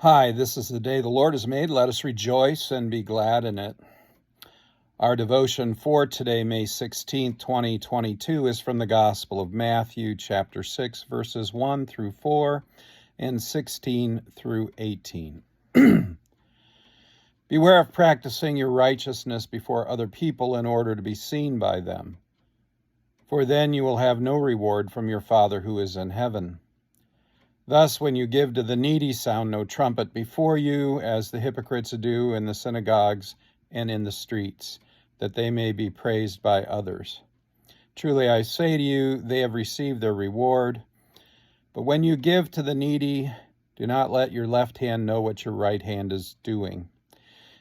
Hi, this is the day the Lord has made. Let us rejoice and be glad in it. Our devotion for today, May 16th, 2022, is from the Gospel of Matthew, chapter 6, verses 1 through 4 and 16 through 18. Beware of practicing your righteousness before other people in order to be seen by them, for then you will have no reward from your Father who is in heaven. Thus, when you give to the needy, sound no trumpet before you, as the hypocrites do in the synagogues and in the streets, that they may be praised by others. Truly I say to you, they have received their reward. But when you give to the needy, do not let your left hand know what your right hand is doing.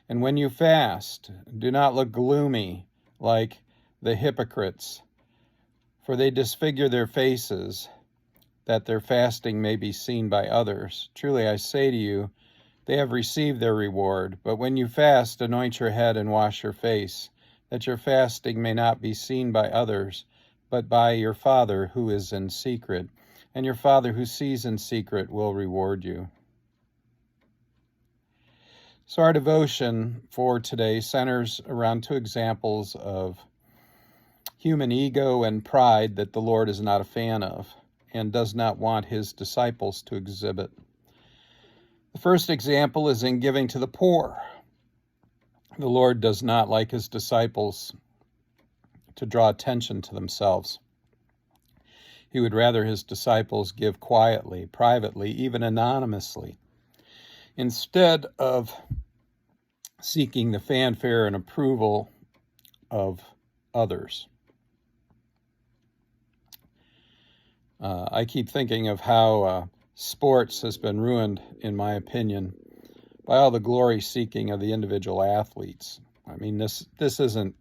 And when you fast, do not look gloomy like the hypocrites, for they disfigure their faces, that their fasting may be seen by others. Truly I say to you, they have received their reward. But when you fast, anoint your head and wash your face, that your fasting may not be seen by others, but by your Father who is in secret. And your Father who sees in secret will reward you. So our devotion for today centers around two examples of human ego and pride that the Lord is not a fan of and does not want his disciples to exhibit. The first example is in giving to the poor. The Lord does not like his disciples to draw attention to themselves. He would rather his disciples give quietly, privately, even anonymously, instead of seeking the fanfare and approval of others. I keep thinking of how sports has been ruined, in my opinion, by all the glory seeking of the individual athletes. I mean, this isn't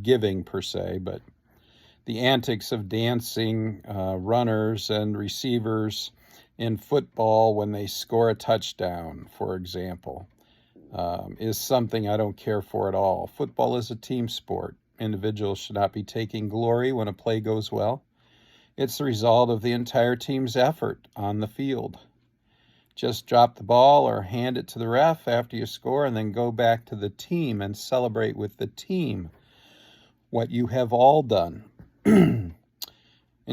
giving per se, but the antics of dancing runners and receivers in football when they score a touchdown, for example, is something I don't care for at all. Football is a team sport. Individuals should not be taking glory when a play goes well. It's the result of the entire team's effort on the field. Just drop the ball or hand it to the ref after you score and then go back to the team and celebrate with the team what you have all done. In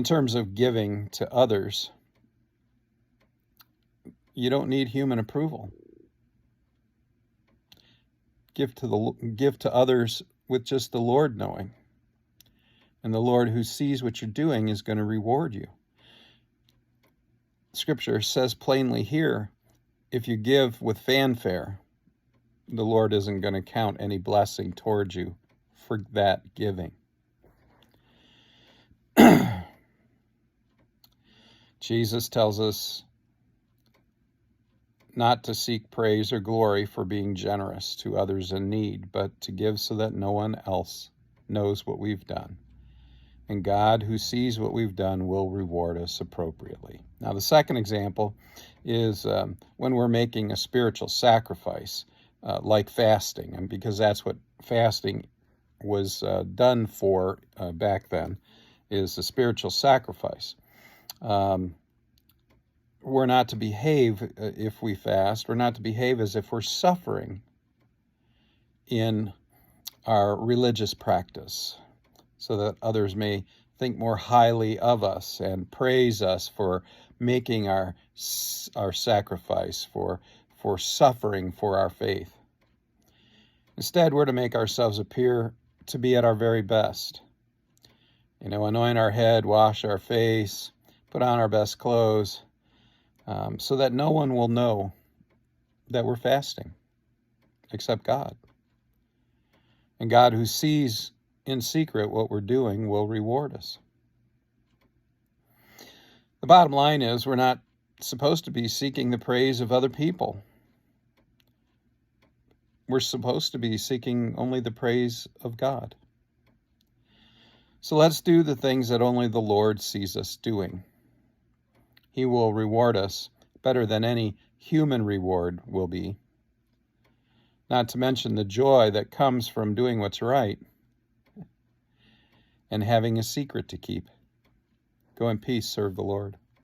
terms of giving to others, you don't need human approval. Give to others with just the Lord knowing. And the Lord who sees what you're doing is going to reward you. Scripture says plainly here, if you give with fanfare, the Lord isn't going to count any blessing towards you for that giving. Jesus tells us not to seek praise or glory for being generous to others in need, but to give so that no one else knows what we've done. And God, who sees what we've done, will reward us appropriately. Now, the second example is when we're making a spiritual sacrifice, like fasting, and because that's what fasting was done for back then, is a spiritual sacrifice. We're not to behave if we fast. We're not to behave as if we're suffering in our religious practice, so that others may think more highly of us and praise us for making our sacrifice, for suffering for our faith. Instead, we're to make ourselves appear to be at our very best. Anoint our head, wash our face, put on our best clothes, so that no one will know that we're fasting except God. And God, who sees in secret what we're doing, will reward us. The bottom line is we're not supposed to be seeking the praise of other people. We're supposed to be seeking only the praise of God. So let's do the things that only the Lord sees us doing. He will reward us better than any human reward will be. Not to mention the joy that comes from doing what's right and having a secret to keep. Go in peace, serve the Lord.